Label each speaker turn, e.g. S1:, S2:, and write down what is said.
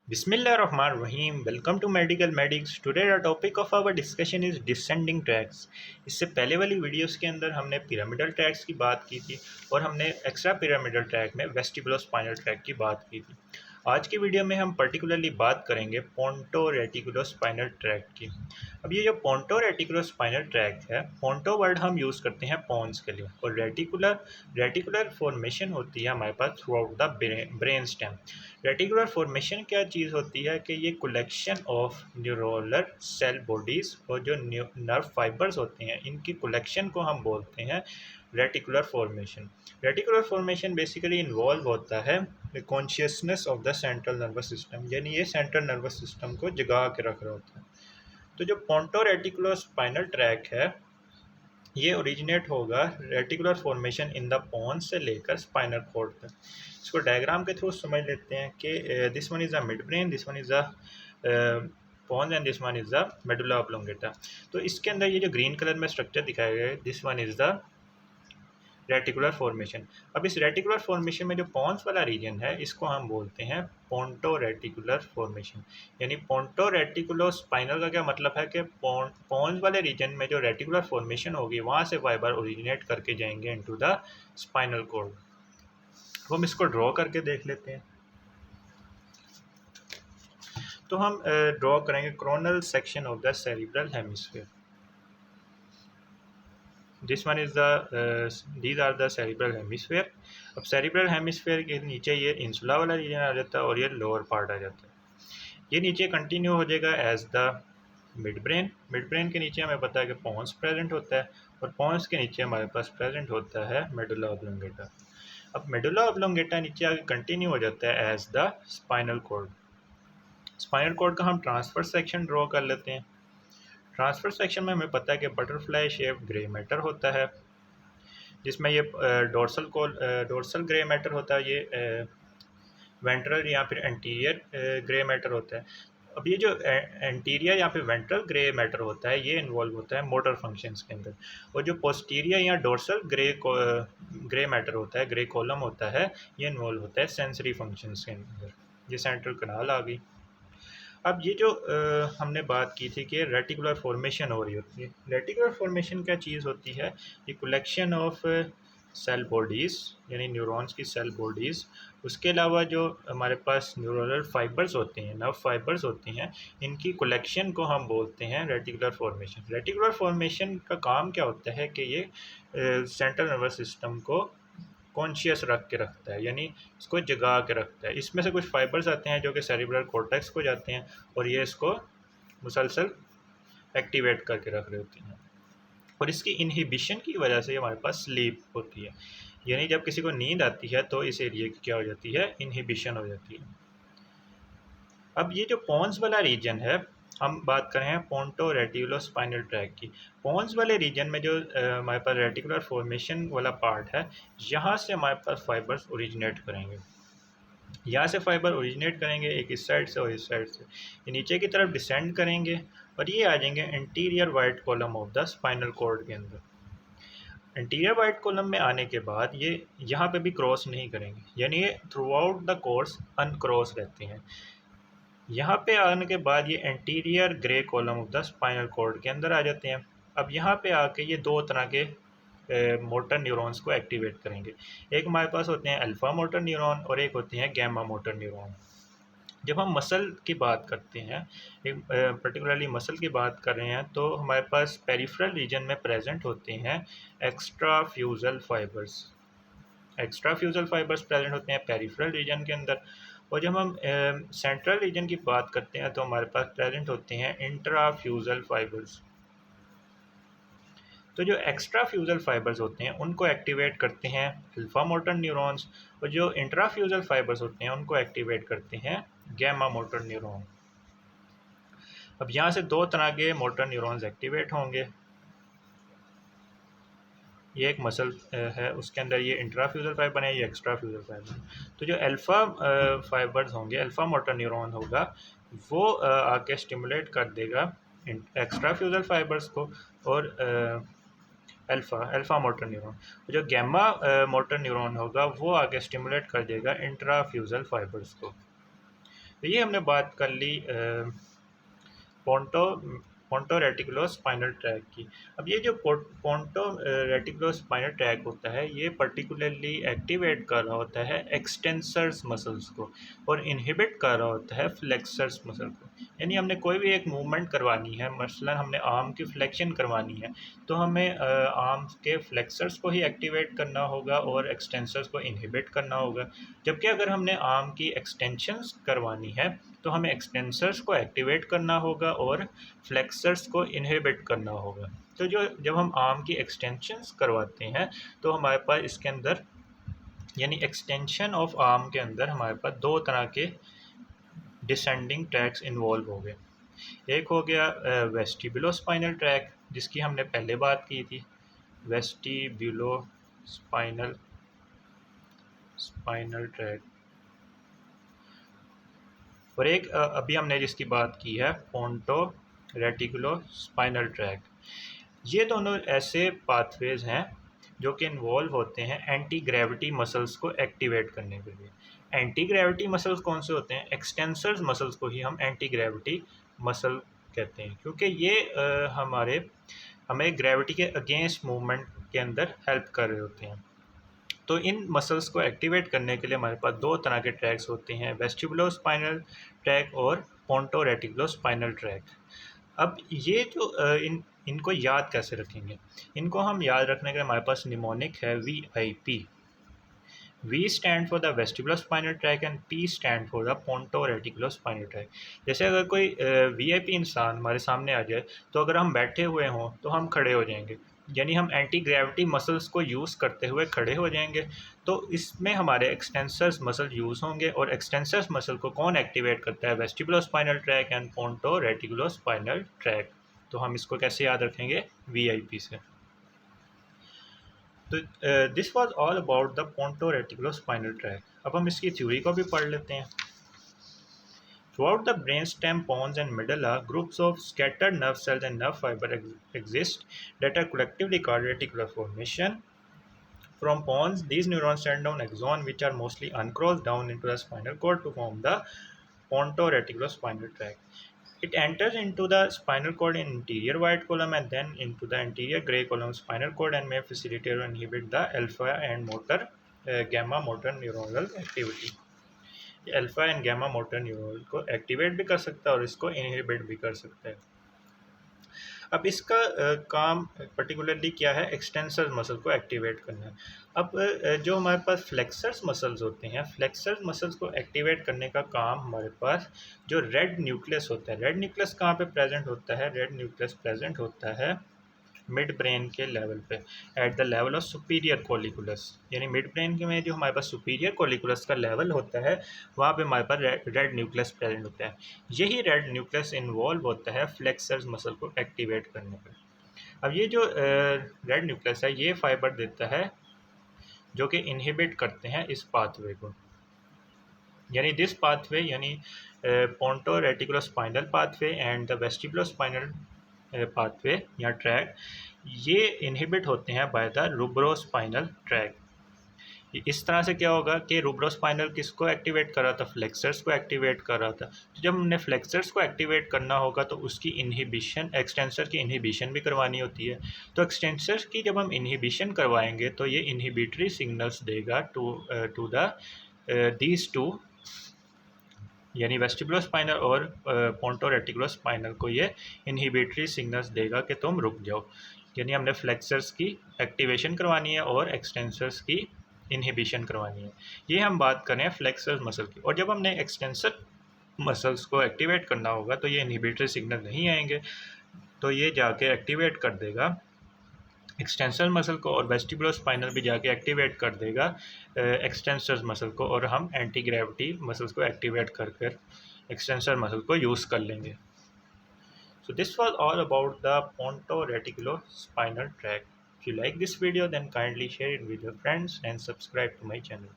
S1: Bismillahirrahmanirrahim. Welcome to Medical Medics. Today the topic of our discussion is descending tracks. इससे पहले वाली videos के अंदर हमने पिरामिडल ट्रैक्स की बात की थी और हमने एक्स्ट्रा पिरामिडल ट्रैक में वेस्टिबुलोस्पाइनल ट्रैक की बात की थी। आज की वीडियो में हम पर्टिकुलरली बात करेंगे पोंटो रेटिकुलोस्पाइनल ट्रैक की। अब ये जो पोंटो रेटिकुलोस्पाइनल ट्रैक है, पोंटो वर्ड हम यूज़ करते हैं पोन्स के लिए, और रेटिकुलर फॉर्मेशन होती है हमारे pass through out the brain stem. Reticular formation क्या चीज़ होती है कि ये कलेक्शन ऑफ न्यूरोलर सेल बॉडीज़ और जो नर्व फाइबर्स होते हैं इनकी कलेक्शन को हम बोलते हैं reticular formation. Reticular formation basically involve होता है consciousness of the central nervous system, यानी ये सेंट्रल नर्वस सिस्टम को जगा के रख रहा होता है। तो जो पोंटो रेटिकुलोस्पाइनल ट्रैक है ये ओरिजिनेट होगा reticular formation in the pons से लेकर स्पाइनल कॉर्ड तक। इसको डायग्राम के थ्रू समझ लेते हैं कि this one is a midbrain, this one is a pons and this one is the medulla oblongata. तो इसके अंदर ये जो ग्रीन कलर में स्ट्रक्चर दिखाया गया है, this one is the reticular formation. अब इस रेटिकुलर फॉर्मेशन में जो पोन्स वाला रीजन है इसको हम बोलते हैं पोंटो रेटिकुलर फॉर्मेशन। यानी पोंटो रेटिकुलो स्पाइनल का क्या मतलब है कि पोन्स वाले रीजन में जो रेटिकुलर फॉर्मेशन होगी वहाँ से फाइबर ओरिजिनेट करके जाएंगे इनटू द स्पाइनल कॉर्ड। तो हम इसको ड्रॉ करके देख लेते हैं। तो हम ड्रॉ करेंगे coronal section of the cerebral hemisphere. This one is the these are the cerebral hemisphere. अब सेरिब्रल हेमिस्फीयर के नीचे ये इंसुला वाला रीजन आ जाता है और ये लोअर पार्ट आ जाता है। ये नीचे कंटिन्यू हो जाएगा as the midbrain. Midbrain के नीचे हमें पता है कि पोन्स प्रेजेंट होता है और पोन्स के नीचे हमारे पास प्रेजेंट होता है मेडुला ऑब्लोंगेटा। अब मेडुला ऑब्लोंगेटा नीचे आगे कंटिन्यू हो जाता है as the spinal cord. Spinal cord का हम ट्रांसफर सेक्शन ड्रॉ कर लेते हैं। ट्रांसफर सेक्शन में हमें पता है कि बटरफ्लाई शेप ग्रे मैटर होता है, जिसमें ये डोर्सल ग्रे मैटर होता है, ये वेंट्रल या फिर एंटीरियर ग्रे मैटर होता है। अब ये जो एंटीरियर या फिर वेंट्रल ग्रे मैटर होता है ये इन्वॉल्व होता है मोटर फंक्शंस के अंदर, और जो पोस्टीरियर या डोर्सल ग्रे मैटर होता है, ग्रे कॉलम होता है, ये इन्वॉल्व होता है सेंसरी फंक्शंस के अंदर। ये सेंट्रल कनाल आ गई। अब ये जो हमने बात की थी कि रेटिकुलर फॉर्मेशन हो रही होती है। रेटिकुलर फॉर्मेशन क्या चीज़ होती है? ये कलेक्शन ऑफ सेल बॉडीज़, यानी न्यूरॉन्स की सेल बॉडीज़, उसके अलावा जो हमारे पास न्यूरोनल फाइबर्स होते हैं, नर्व फाइबर्स होती हैं, इनकी कलेक्शन को हम बोलते हैं रेटिकुलर फॉर्मेशन। रेटिकुलर फॉर्मेशन का काम क्या होता है कि ये सेंट्रल नर्वस सिस्टम को कॉन्शियस रख के रखता है, यानी इसको जगा के रखता है। इसमें से कुछ फाइबर्स आते हैं जो कि सेरिब्रल कॉर्टेक्स को जाते हैं और ये इसको मुसलसल एक्टिवेट करके रख रहे होते हैं, और इसकी इनहिबिशन की वजह से हमारे पास स्लीप होती है। यानी जब किसी को नींद आती है तो इस एरिया की क्या हो जाती है? इनहिबिशन हो जाती है। अब ये जो पोन्स वाला रीजन है, हम बात कर रहे हैं पोंटो रेटिकुलोस्पाइनल ट्रैक की। पोन्स वाले रीजन में जो हमारे पास रेटिकुलर फॉर्मेशन वाला पार्ट है, यहाँ से हमारे पास फाइबर्स ओरिजिनेट करेंगे। यहाँ से फाइबर ओरिजिनेट करेंगे, एक इस साइड से और इस साइड से, ये नीचे की तरफ डिसेंड करेंगे और ये आ जाएंगे anterior white column of the spinal cord के अंदर। एंटीरियर वाइट कॉलम में आने के बाद ये यहाँ पे भी क्रॉस नहीं करेंगे, यानी ये throughout the course uncross रहते हैं। यहाँ पे आने के बाद ये anterior grey column of the spinal cord के अंदर आ जाते हैं। अब यहाँ पे आके ये दो तरह के मोटर न्यूरॉन्स को एक्टिवेट करेंगे। एक हमारे पास होते हैं अल्फ़ा मोटर न्यूरॉन और एक होते हैं गैमा मोटर न्यूरॉन। जब हम मसल की बात करते हैं, एक पर्टिकुलरली मसल की बात कर रहे हैं, तो हमारे पास पेरिफेरल रीजन में प्रेजेंट होते हैं extrafusal fibres. Extrafusal fibres present होते हैं पेरिफेरल रीजन के अंदर। और जब हम सेंट्रल रीजन की बात करते हैं तो हमारे पास प्रेजेंट होते हैं इंट्रा फ्यूजल फाइबर्स। तो जो एक्स्ट्रा फ्यूजल फाइबर्स होते हैं उनको एक्टिवेट करते हैं अल्फा मोटर न्यूरॉन्स, और जो इंट्रा फ्यूजल फाइबर्स होते हैं उनको एक्टिवेट करते हैं गैमा मोटर न्यूरॉन। अब यहाँ से दो तरह के मोटर न्यूरॉन्स एक्टिवेट होंगे। ये एक मसल है, उसके अंदर ये इंट्रा फ्यूजल फाइबर है, ये एक्स्ट्रा फ्यूजल फाइबर। तो जो अल्फ़ा फाइबर्स होंगे, अल्फ़ा मोटर न्यूरॉन होगा, वो आके स्टिमुलेट कर देगा एक्स्ट्रा फ्यूजल फाइबर्स को और अल्फ़ा मोटर न्यूरॉन। जो गैमा मोटर न्यूरॉन होगा वो आगे स्टिमुलेट कर देगा इंट्रा फ्यूजल फाइबर्स को। तो ये हमने बात कर ली पोंटो पोंटो रेटिकुलो स्पाइनल ट्रैक की। अब ये जो पोंटो रेटिकुलो स्पाइनल ट्रैक होता है ये पर्टिकुलरली एक्टिवेट कर रहा होता है एक्सटेंसर्स मसल्स को और इनहिबिट कर रहा होता है फ्लेक्सर्स मसल को। यानी हमने कोई भी एक मूवमेंट करवानी है, मसलन हमने आर्म की फ्लेक्शन करवानी है, तो हमें आर्म के फ्लेक्सर्स को ही एक्टिवेट करना होगा और एक्सटेंसर्स को इनहिबिट करना होगा। जबकि अगर हमने आर्म की एक्सटेंशंस करवानी है तो हमें एक्सटेंसर्स को एक्टिवेट करना होगा और फ्लेक्सर्स को इनहिबिट करना होगा। तो जब हम आर्म की एक्सटेंशंस करवाते हैं तो हमारे पास इसके अंदर यानी एक्सटेंशन ऑफ आर्म के अंदर हमारे पास दो तरह के डिसेंडिंग ट्रैक्स इन्वॉल्व हो गए। एक हो गया वेस्टिबुलोस्पाइनल ट्रैक जिसकी हमने पहले बात की थी, वेस्टिबुलोस्पाइनल स्पाइनल ट्रैक, और एक अभी हमने जिसकी बात की है पोंटो रेटिकुलो स्पाइनल ट्रैक। ये दोनों ऐसे पाथवेज हैं जो कि इन्वॉल्व होते हैं एंटी ग्रेविटी मसल्स को एक्टिवेट करने के लिए। एंटी ग्रेविटी मसल्स कौन से होते हैं? एक्सटेंसर्स मसल्स को ही हम एंटी ग्रेविटी मसल कहते हैं क्योंकि ये हमें ग्रेविटी के अगेंस्ट मूवमेंट के अंदर हेल्प कर रहे होते हैं। तो इन मसल्स को एक्टिवेट करने के लिए हमारे पास दो तरह के ट्रैक्स होते हैं, वेस्टिबुलोस्पाइनल ट्रैक और पोंटो रेटिकुलोस्पाइनल ट्रैक। अब ये जो इनको याद कैसे रखेंगे? इनको हम याद रखने के लिए हमारे पास निमोनिक है VIP। V stand for the vestibulospinal tract and P stand for the ponto reticulospinal tract. जैसे अगर कोई VIP इंसान हमारे सामने आ जाए तो अगर हम बैठे हुए हों तो हम खड़े हो जाएंगे, यानी हम एंटी ग्रेविटी मसल्स को यूज़ करते हुए खड़े हो जाएंगे। तो इसमें हमारे एक्सटेंसर्स मसल यूज़ होंगे और एक्सटेंसर्स मसल को कौन एक्टिवेट करता है? Vestibulospinal tract and ponto reticulospinal tract. तो हम इसको कैसे याद रखेंगे? VIP से। तो this was all about the ponto reticulospinal tract. अब हम इसकी थ्योरी को भी पढ़ लेते हैं। Throughout the brainstem, pons, and medulla, groups of scattered nerve cells and nerve fiber exist that are collectively called reticular formation. From pons, these neurons send down axons which are mostly uncrossed down into the spinal cord to form the pontoreticulospinal tract. It enters into the spinal cord in anterior white column and then into the anterior gray column of spinal cord and may facilitate or inhibit the alpha and gamma motor neuronal activity. Alpha and gamma motor neuron को activate भी कर सकता है और इसको inhibit भी कर सकता है। अब इसका काम पर्टिकुलरली क्या है? एक्सटेंसर्स मसल को एक्टिवेट करना है। अब जो हमारे पास फ्लेक्सर्स मसल्स होते हैं, फ्लेक्सर्स मसल्स को एक्टिवेट करने का काम हमारे पास जो रेड न्यूक्लियस होता है, रेड न्यूक्लियस कहाँ पे प्रेजेंट होता है? रेड न्यूक्लियस प्रेजेंट होता है मिड ब्रेन के लेवल पे, at the level of superior colliculus. यानी मिड ब्रेन के में जो हमारे पास सुपीरियर कोलिकुलस का लेवल होता है वहाँ पे हमारे पास रेड न्यूक्लियस प्रेजेंट होता है। यही रेड न्यूक्लियस इन्वॉल्व होता है फ्लेक्सर्स मसल को एक्टिवेट करने पर। अब ये जो रेड न्यूक्लियस है ये फाइबर देता है जो कि इनहिबिट करते हैं इस पाथवे को, यानी दिस पाथवे यानी पोंटो रेटिकुलोस्पाइनल पाथवे एंड द वेस्टिबुलोस्पाइनल पाथवे या ट्रैक, ये इनहिबिट होते हैं बाय द रूब्रोस्पाइनल ट्रैक। इस तरह से क्या होगा कि रूब्रोस्पाइनल किसको एक्टिवेट कर रहा था? फ्लेक्सर्स को एक्टिवेट कर रहा था। तो जब हमने फ्लेक्सर्स को एक्टिवेट करना होगा तो उसकी इनहिबिशन, एक्सटेंसर की इनहिबिशन भी करवानी होती है। तो एक्सटेंसर की जब हम इनहिबिशन करवाएंगे तो ये इनहिबिटरी सिग्नल्स देगा टू द दीज टू, यानी वेस्टिबुलोस्पाइनल और पोंटो रेटिकुलोस्पाइनल को ये इनहिबिटरी सिग्नल्स देगा कि तुम रुक जाओ। यानी हमने फ्लेक्सर्स की एक्टिवेशन करवानी है और एक्सटेंसर्स की इनहिबिशन करवानी है। ये हम बात करें फ्लेक्सर्स मसल की। और जब हमने एक्सटेंसर मसल्स को एक्टिवेट करना होगा तो ये इनहिबिटरी सिग्नल नहीं आएंगे, तो ये जाके एक्टिवेट कर देगा एक्सटेंसर मसल को और वेस्टिबुलोस्पाइनल भी जाके एक्टिवेट कर देगा एक्सटेंसर मसल को, और हम एंटी ग्रेविटी मसल्स को एक्टिवेट कर एक्सटेंसर मसल को यूज़ कर लेंगे। So this was all about the pontoreticulospinal tract. If you like this video then kindly share it with your friends and subscribe to my channel.